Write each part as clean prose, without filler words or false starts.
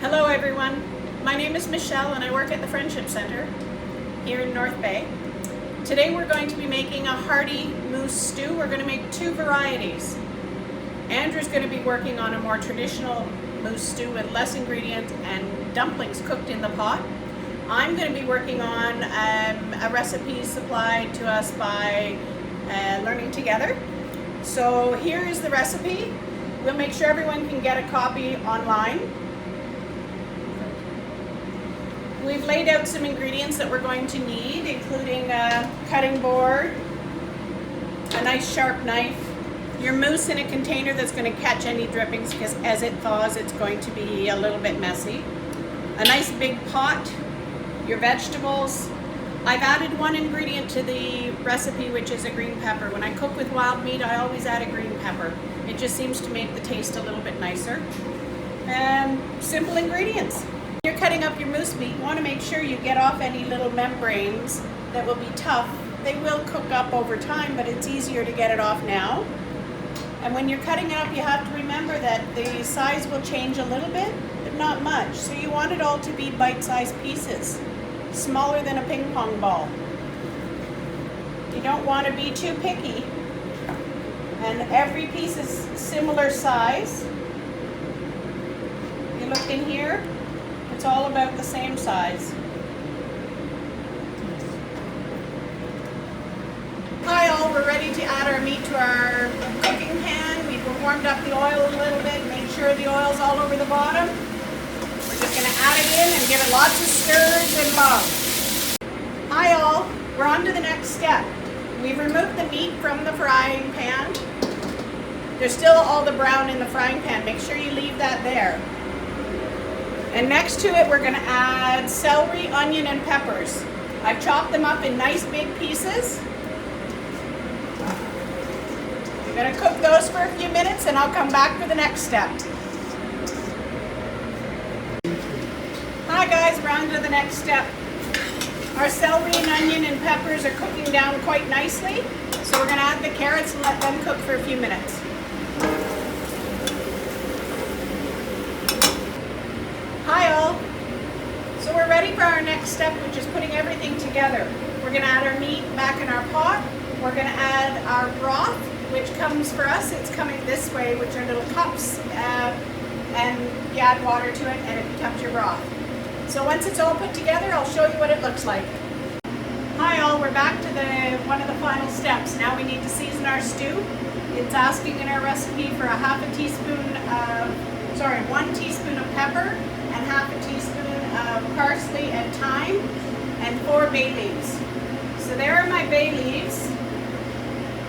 Hello everyone, my name is Michelle and I work at the Friendship Center here in North Bay. Today we're going to be making a hearty moose stew. We're going to make two varieties. Andrew's going to be working on a more traditional moose stew with less ingredients and dumplings cooked in the pot. I'm going to be working on a recipe supplied to us by Learning Together. So here is the recipe. We'll make sure everyone can get a copy online. We've laid out some ingredients that we're going to need, including a cutting board, a nice sharp knife, your mousse in a container that's going to catch any drippings because as it thaws it's going to be a little bit messy, a nice big pot, your vegetables. I've added one ingredient to the recipe, which is a green pepper. When I cook with wild meat, I always add a green pepper. It just seems to make the taste a little bit nicer. Simple ingredients. When you're cutting up your moose meat, you want to make sure you get off any little membranes that will be tough. They will cook up over time, but it's easier to get it off now. And when you're cutting it up, you have to remember that the size will change a little bit, but not much. So you want it all to be bite-sized pieces, smaller than a ping pong ball. You don't want to be too picky. And every piece is similar size. You look in here, it's all about the same size. Hi all, we're ready to add our meat to our cooking pan. We've warmed up the oil a little bit, made sure the oil's all over the bottom. We're just going to add it in and give it lots of stirs and love. Hi all, we're on to the next step. We've removed the meat from the frying pan. There's still all the brown in the frying pan. Make sure you leave that there. And next to it, we're going to add celery, onion, and peppers. I've chopped them up in nice big pieces. I'm going to cook those for a few minutes and I'll come back for the next step. Hi guys, we're on to the next step. Our celery and onion and peppers are cooking down quite nicely. So we're going to add the carrots and let them cook for a few minutes. Hi all. So we're ready for our next step, which is putting everything together. We're going to add our meat back in our pot. We're going to add our broth, which comes for us, it's coming this way, which are little cups, and you add water to it and it becomes your broth. So once it's all put together, I'll show you what it looks like. Hi all, we're back to one of the final steps. Now we need to season our stew. It's asking in our recipe for one teaspoon of pepper and half a teaspoon of parsley and thyme and 4 bay leaves. So there are my bay leaves.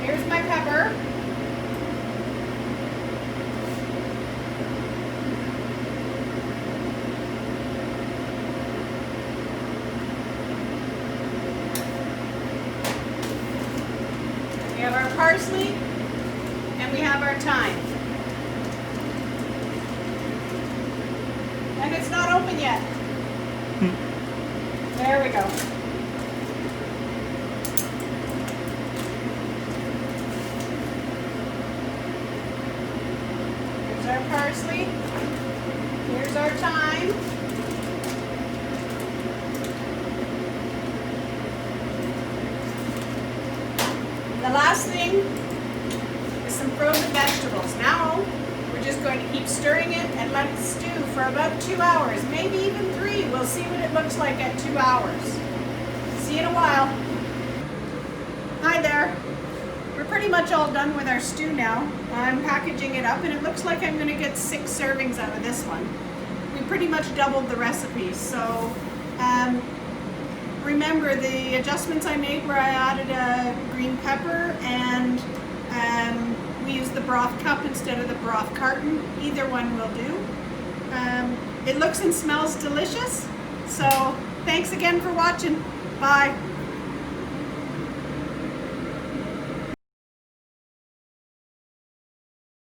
Here's my pepper. We have our parsley and we have our thyme. And it's not open yet. There we go. Here's our parsley. Here's our thyme. The last thing is some frozen vegetables. Now we're just going to keep stirring it and let it stew for about 2 hours, maybe even 3. We'll see what it looks like at 2 hours. See you in a while. Hi there. We're pretty much all done with our stew now. I'm packaging it up and it looks like I'm going to get 6 servings out of this one. We pretty much doubled the recipe, so remember the adjustments I made where I added a green pepper and we used the broth cup instead of the broth carton. Either one will do. It looks and smells delicious. So thanks again for watching. Bye.